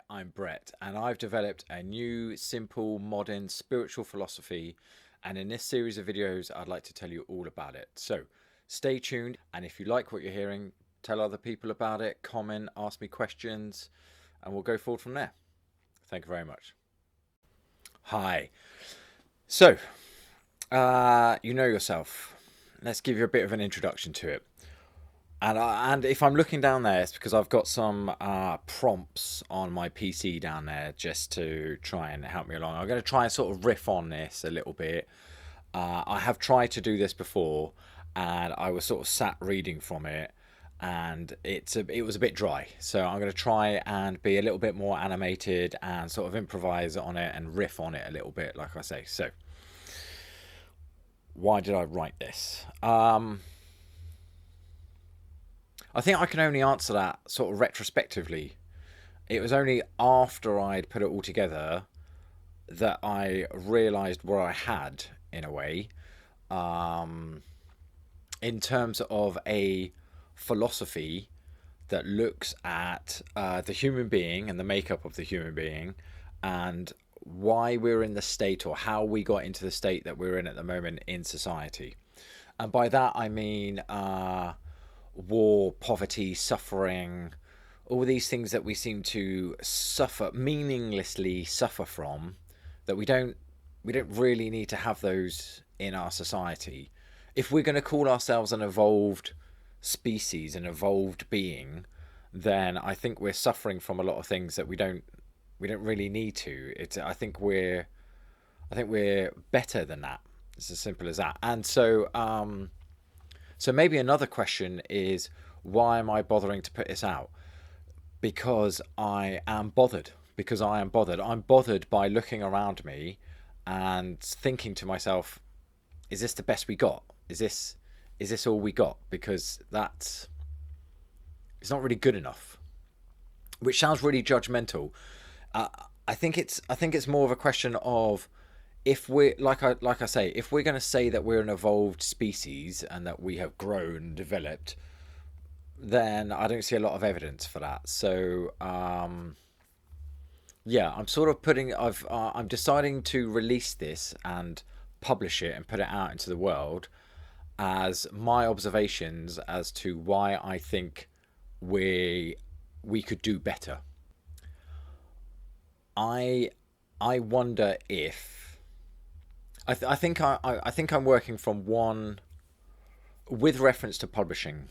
I'm Brett, and I've developed a new, simple, modern spiritual philosophy. And in this series of videos, I'd like to tell you all about it. So stay tuned, and if you like what you're hearing, tell other people about it, comment, ask me questions, and we'll go forward from there. Thank you very much. Hi. So, you know yourself. Let's give you a bit of an introduction to it. And if I'm looking down there, it's because I've got some prompts on my PC down there just to try and help me along. I'm going to try and sort of riff on this a little bit. I have tried to do this before, and I was sort of sat reading from it, and it was a bit dry. So I'm going to try and be a little bit more animated and sort of improvise on it and riff on it a little bit, like I say. So why did I write this? I think I can only answer that sort of retrospectively. It was only after I'd put it all together that I realised what I had, in a way, in terms of a philosophy that looks at the human being and the makeup of the human being and why we're in the state, or how we got into the state that we're in at the moment in society. And by that I mean war, poverty, suffering, all these things that we seem to suffer, meaninglessly suffer from, that we don't really need to have those in our society. If we're going to call ourselves an evolved species, an evolved being, then I think we're suffering from a lot of things that we don't really need to. I think we're better than that. It's as simple as that. And so maybe another question is, why am I bothering to put this out? Because I am bothered. Because I am bothered. I'm bothered by looking around me and thinking to myself, is this the best we got? Is this all we got? Because it's not really good enough. Which sounds really judgmental. I think it's more of a question of, if we're like I say, if we're going to say that we're an evolved species and that we have grown, developed, then I don't see a lot of evidence for that. So yeah, I'm sort of I'm deciding to release this and publish it and put it out into the world as my observations as to why I think we could do better. I wonder if I think I'm working from one, with reference to publishing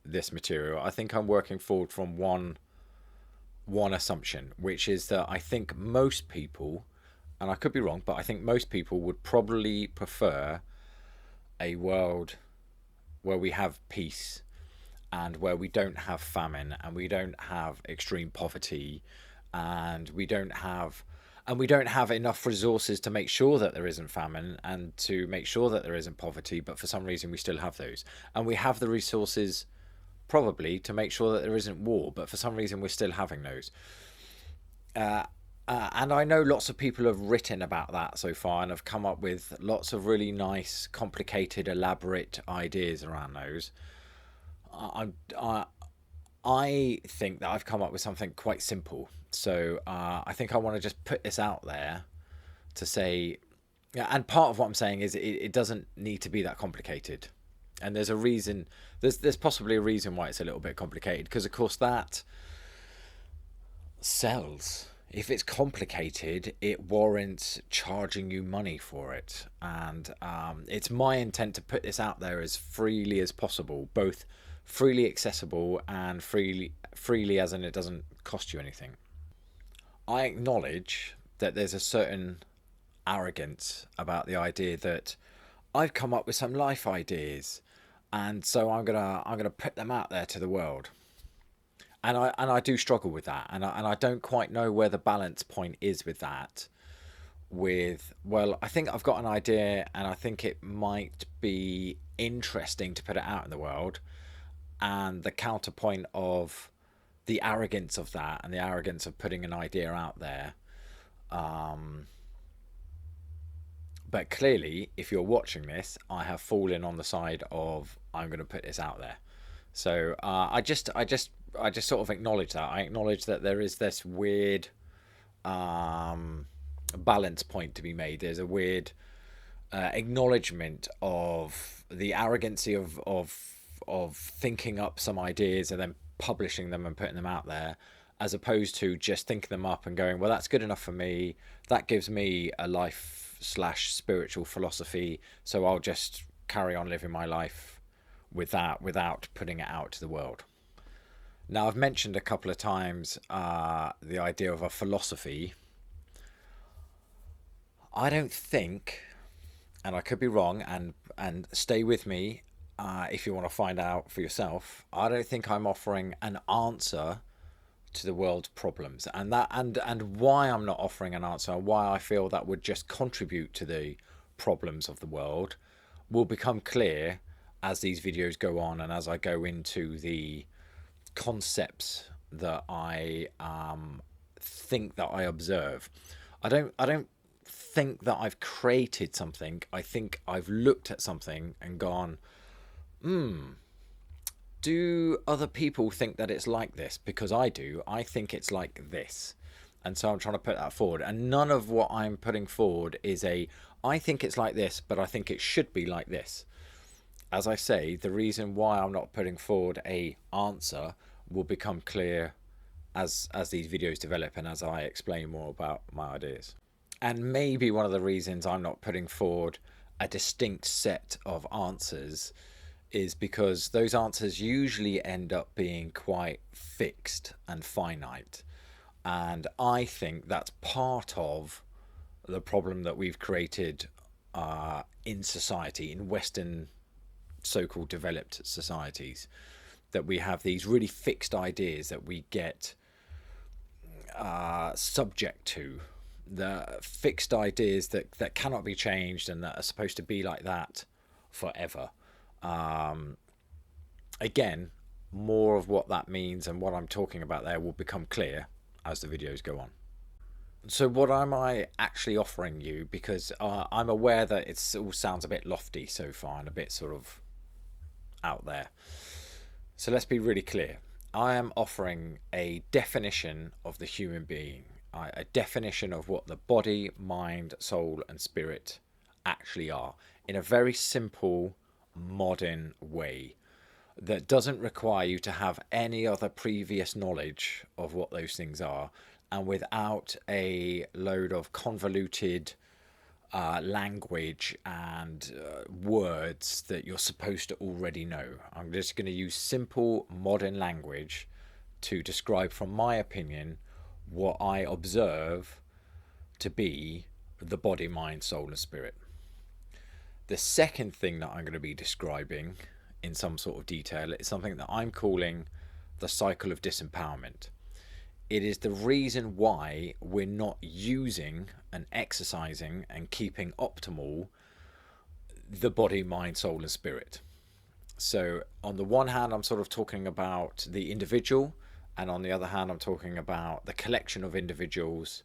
this material. I think I'm working forward from one assumption, which is that I think most people, and I could be wrong, but I think most people would probably prefer a world where we have peace, and where we don't have famine, and we don't have extreme poverty, and we don't have enough resources to make sure that there isn't famine and to make sure that there isn't poverty, but for some reason we still have those. And we have the resources probably to make sure that there isn't war, but for some reason we're still having those. And I know lots of people have written about that so far and have come up with lots of really nice, complicated, elaborate ideas around those. I, I think that I've come up with something quite simple. So I think I want to just put this out there to say, yeah, and part of what I'm saying is it doesn't need to be that complicated. And there's a reason, there's possibly a reason why it's a little bit complicated, because of course that sells. If it's complicated, it warrants charging you money for it. And it's my intent to put this out there as freely as possible, both freely accessible and freely as in it doesn't cost you anything. I acknowledge that there's a certain arrogance about the idea that I've come up with some life ideas, and so I'm gonna put them out there to the world. And I do struggle with that, and I don't quite know where the balance point is with that. Well, I think I've got an idea, and I think it might be interesting to put it out in the world, and the counterpoint of the arrogance of that, and the arrogance of putting an idea out there. But clearly, if you're watching this, I have fallen on the side of, I'm going to put this out there. So I just sort of acknowledge that. I acknowledge that there is this weird balance point to be made. There's a weird acknowledgement of the arrogancy of thinking up some ideas and then publishing them and putting them out there, as opposed to just thinking them up and going, well, that's good enough for me. That gives me a life slash spiritual philosophy, so I'll just carry on living my life with that without putting it out to the world. Now, I've mentioned a couple of times the idea of a philosophy. I don't think, and I could be wrong, and stay with me if you want to find out for yourself. I don't think I'm offering an answer to the world's problems, and why I'm not offering an answer, and why I feel that would just contribute to the problems of the world, will become clear as these videos go on and as I go into the concepts that I think that I observe. I don't think that I've created something. I think I've looked at something and gone, do other people think that it's like this? Because I do. I think it's like this. And so I'm trying to put that forward. And none of what I'm putting forward is I think it's like this, but I think it should be like this. As I say, the reason why I'm not putting forward a answer will become clear as these videos develop and as I explain more about my ideas. And maybe one of the reasons I'm not putting forward a distinct set of answers is because those answers usually end up being quite fixed and finite. And I think that's part of the problem that we've created in society, in Western so-called developed societies, that we have these really fixed ideas that we get subject to, the fixed ideas that cannot be changed and that are supposed to be like that forever. Again, more of what that means and what I'm talking about there will become clear as the videos go on. So what am I actually offering you? Because I'm aware that it all sounds a bit lofty so far and a bit sort of out there. So let's be really clear. I am offering a definition of the human being, a definition of what the body, mind, soul and spirit actually are, in a very simple, modern way that doesn't require you to have any other previous knowledge of what those things are, and without a load of convoluted language and words that you're supposed to already know. I'm just going to use simple modern language to describe, from my opinion, what I observe to be the body, mind, soul and spirit. The second thing that I'm going to be describing in some sort of detail is something that I'm calling the cycle of disempowerment. It is the reason why we're not using and exercising and keeping optimal the body, mind, soul and spirit. So on the one hand, I'm sort of talking about the individual, and on the other hand, I'm talking about the collection of individuals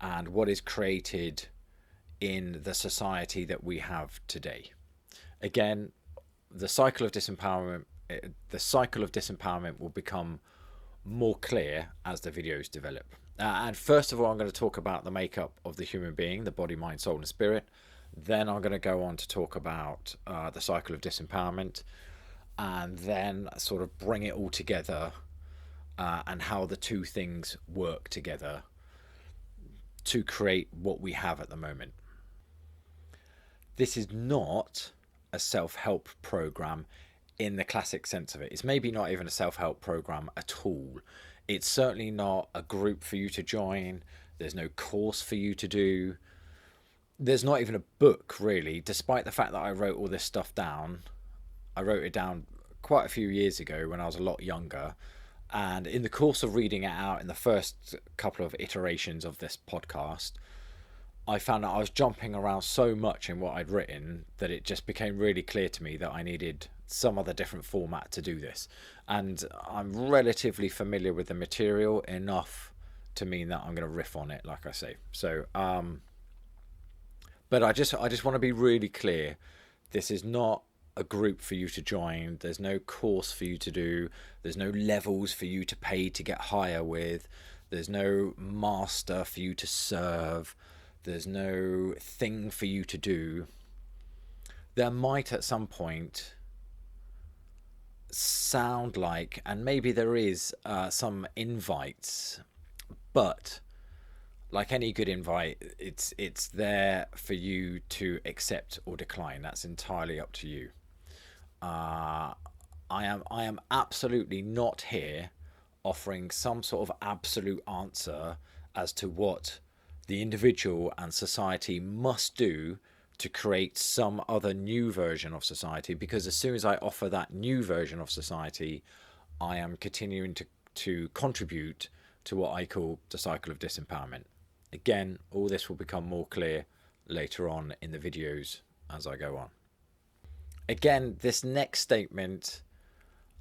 and what is created in the society that we have today. Again, the cycle of disempowerment will become more clear as the videos develop. And first of all, I'm going to talk about the makeup of the human being, the body, mind, soul and spirit. Then I'm going to go on to talk about the cycle of disempowerment, and then sort of bring it all together and how the two things work together to create what we have at the moment. This is not a self-help program in the classic sense of it. It's maybe not even a self-help program at all. It's certainly not a group for you to join. There's no course for you to do. There's not even a book, really, despite the fact that I wrote all this stuff down. I wrote it down quite a few years ago when I was a lot younger. And in the course of reading it out in the first couple of iterations of this podcast, I found that I was jumping around so much in what I'd written that it just became really clear to me that I needed some other different format to do this. And I'm relatively familiar with the material enough to mean that I'm going to riff on it, like I say. So, but I just want to be really clear. This is not a group for you to join. There's no course for you to do. There's no levels for you to pay to get higher with. There's no master for you to serve. There's no thing for you to do. There might at some point sound like, and maybe there is some invites, but like any good invite, it's there for you to accept or decline. That's entirely up to you. I am absolutely not here offering some sort of absolute answer as to what the individual and society must do to create some other new version of society, because as soon as I offer that new version of society, I am continuing to contribute to what I call the cycle of disempowerment. Again, all this will become more clear later on in the videos as I go on. Again, this next statement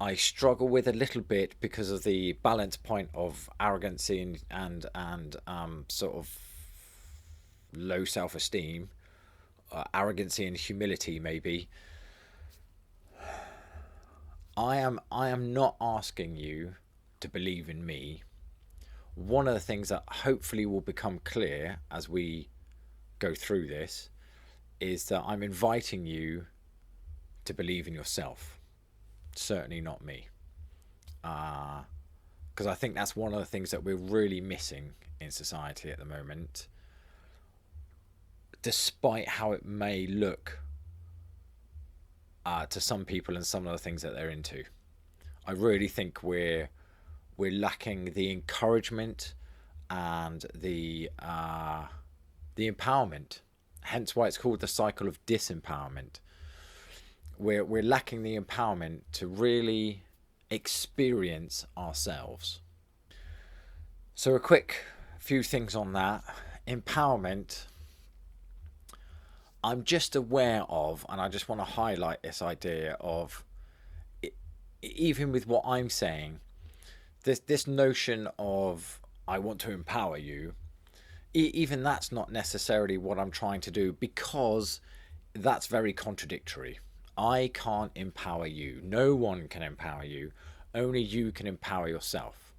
I struggle with a little bit because of the balance point of arrogancy and sort of low self-esteem, arrogancy and humility maybe. I am not asking you to believe in me. One of the things that hopefully will become clear as we go through this is that I'm inviting you to believe in yourself. Certainly not me. Because I think that's one of the things that we're really missing in society at the moment, despite how it may look to some people and some of the things that they're into. I really think we're lacking the encouragement and the empowerment, hence why it's called the cycle of disempowerment. We're lacking the empowerment to really experience ourselves. So a quick few things on that. Empowerment, I'm just aware of, and I just want to highlight this idea of, even with what I'm saying, this notion of I want to empower you, even that's not necessarily what I'm trying to do, because that's very contradictory. I can't empower you. No one can empower you. Only you can empower yourself.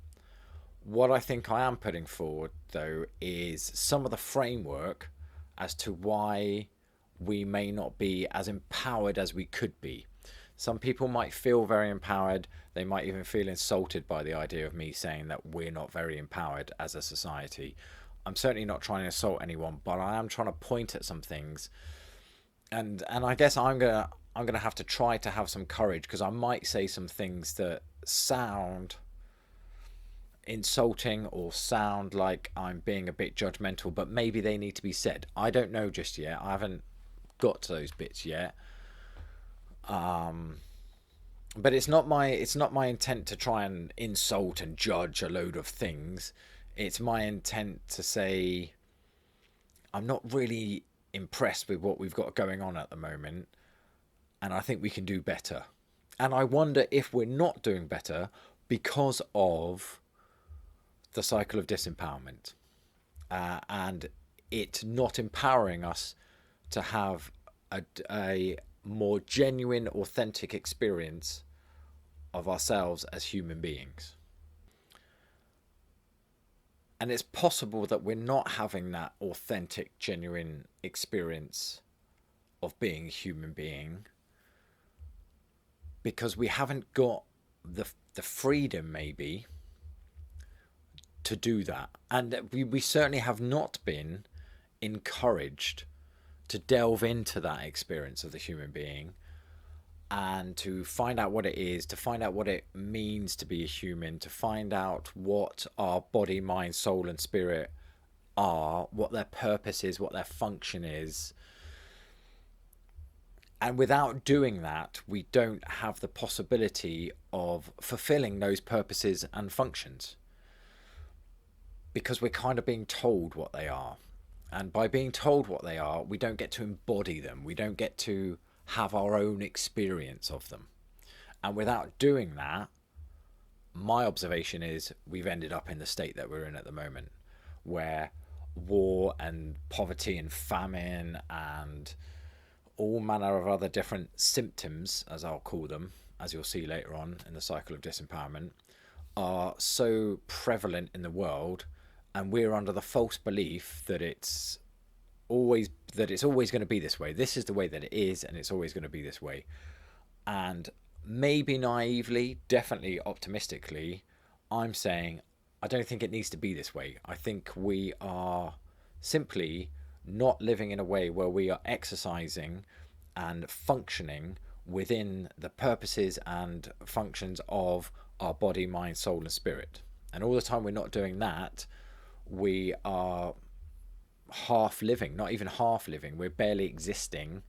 What I think I am putting forward, though, is some of the framework as to why we may not be as empowered as we could be. Some people might feel very empowered. They might even feel insulted by the idea of me saying that we're not very empowered as a society. I'm certainly not trying to insult anyone, but I am trying to point at some things. And I guess I'm gonna have to try to have some courage, because I might say some things that sound insulting or sound like I'm being a bit judgmental, but maybe they need to be said. I don't know just yet. I haven't got to those bits yet. But it's not my intent to try and insult and judge a load of things. It's my intent to say I'm not really impressed with what we've got going on at the moment, and I think we can do better. And I wonder if we're not doing better because of the cycle of disempowerment, and it not empowering us to have a more genuine, authentic experience of ourselves as human beings. And it's possible that we're not having that authentic, genuine experience of being a human being because we haven't got the freedom, maybe, to do that. And we certainly have not been encouraged to delve into that experience of the human being and to find out what it is, to find out what it means to be a human, to find out what our body, mind, soul and spirit are, what their purpose is, what their function is. And without doing that, we don't have the possibility of fulfilling those purposes and functions, because we're kind of being told what they are. And by being told what they are, we don't get to embody them. We don't get to have our own experience of them. And without doing that, my observation is we've ended up in the state that we're in at the moment, where war and poverty and famine and all manner of other different symptoms, as I'll call them, as you'll see later on in the cycle of disempowerment, are so prevalent in the world, and we're under the false belief that it's always going to be this way. This is the way that it is, and it's always going to be this way. And maybe naively, definitely optimistically, I'm saying I don't think it needs to be this way. I think we are simply not living in a way where we are exercising and functioning within the purposes and functions of our body, mind, soul, and spirit. And all the time we're not doing that, we are half living, not even half living. We're barely existing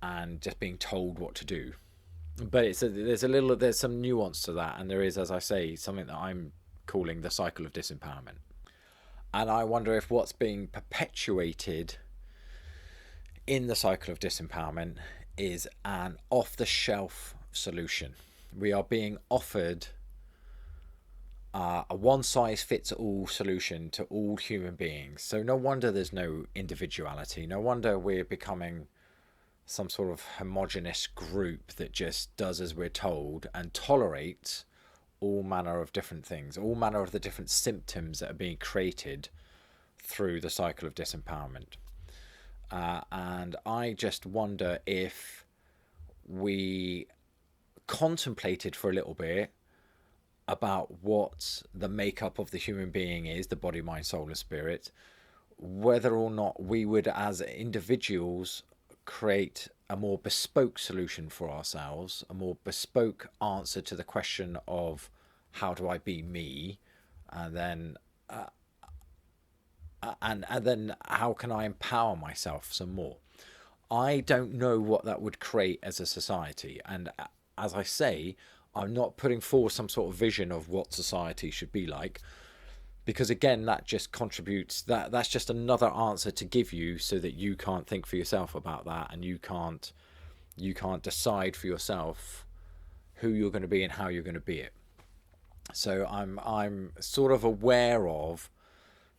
and just being told what to do. But there's some nuance to that, and there is, as I say, something that I'm calling the cycle of disempowerment. And I wonder if what's being perpetuated in the cycle of disempowerment is an off-the-shelf solution. We are being offered a one-size-fits-all solution to all human beings. So no wonder there's no individuality. No wonder we're becoming some sort of homogenous group that just does as we're told and tolerates all manner of different things, all manner of the different symptoms that are being created through the cycle of disempowerment. And I just wonder if we contemplated for a little bit about what the makeup of the human being is, the body, mind, soul, and spirit, whether or not we would, as individuals, create a more bespoke solution for ourselves, a more bespoke answer to the question of how do I be me, and then and then how can I empower myself some more. I don't know what that would create as a society, and as I say, I'm not putting forward some sort of vision of what society should be like, because again, that just contributes, that's just another answer to give you so that you can't think for yourself about that, and you can't decide for yourself who you're going to be and how you're going to be it. So I'm sort of aware of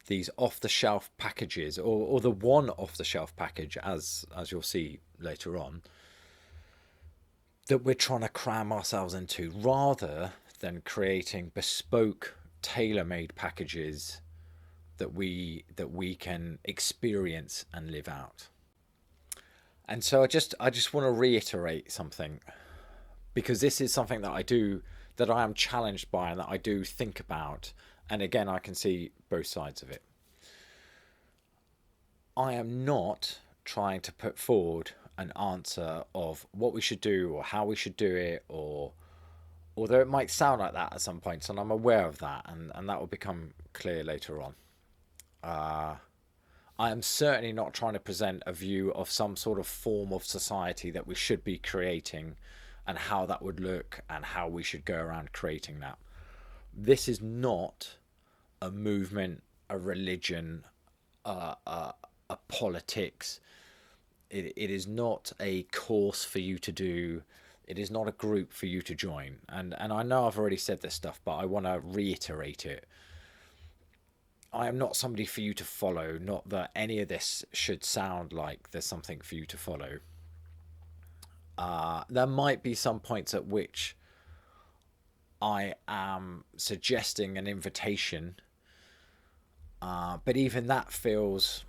these off-the-shelf packages, or the one off-the-shelf package, as you'll see later on, that we're trying to cram ourselves into, rather than creating bespoke, tailor-made packages that we can experience and live out. And so I just want to reiterate something, because this is something that I am challenged by and that I do think about. And again, I can see both sides of it. I am not trying to put forward an answer of what we should do or how we should do it, or although it might sound like that at some points, and I'm aware of that, and that will become clear later on. I am certainly not trying to present a view of some sort of form of society that we should be creating and how that would look and how we should go around creating that. This is not a movement, a religion, a politics. It is not a course for you to do. It is not a group for you to join. And I know I've already said this stuff, but I want to reiterate it. I am not somebody for you to follow, not that any of this should sound like there's something for you to follow. There might be some points at which I am suggesting an invitation, but even that feels...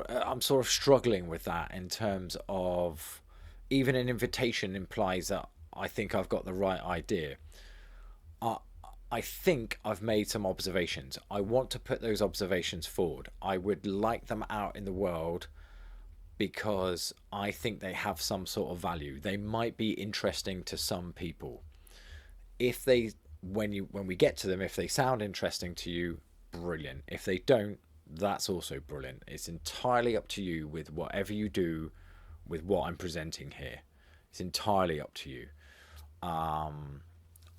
I'm sort of struggling with that, in terms of even an invitation implies that I think I've got the right idea. I think I've made some observations. I want to put those observations forward. I would like them out in the world because I think they have some sort of value. They might be interesting to some people. If they, when we get to them, if they sound interesting to you, brilliant. If they don't, that's also brilliant. It's entirely up to you with whatever you do with what I'm presenting here. It's entirely up to you.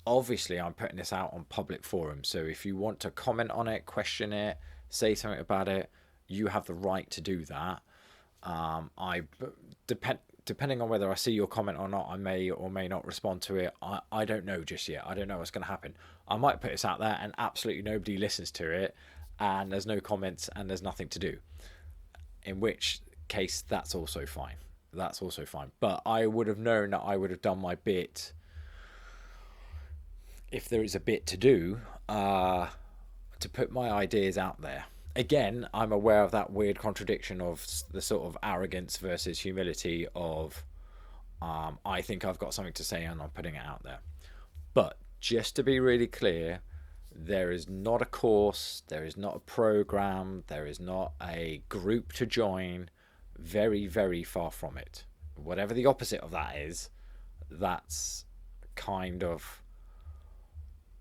Obviously, I'm putting this out on public forums, so if you want to comment on it, question it, say something about it, you have the right to do that. Depending on whether I see your comment or not, I may or may not respond to it. I don't know just yet. I don't know what's going to happen. I might put this out there and absolutely nobody listens to it, and there's no comments and there's nothing to do. In which case, that's also fine. That's also fine. But I would have known that I would have done my bit, if there is a bit to do, to put my ideas out there. Again, I'm aware of that weird contradiction of the sort of arrogance versus humility of, I think I've got something to say and I'm putting it out there. But just to be really clear, there is not a course, there is not a program, there is not a group to join. Very, very far from it. Whatever the opposite of that is, that's kind of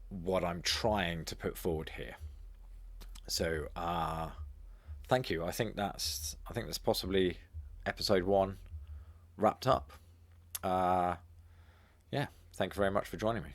what I'm trying to put forward here. So thank you. I think that's possibly episode 1 wrapped up. Yeah, thank you very much for joining me.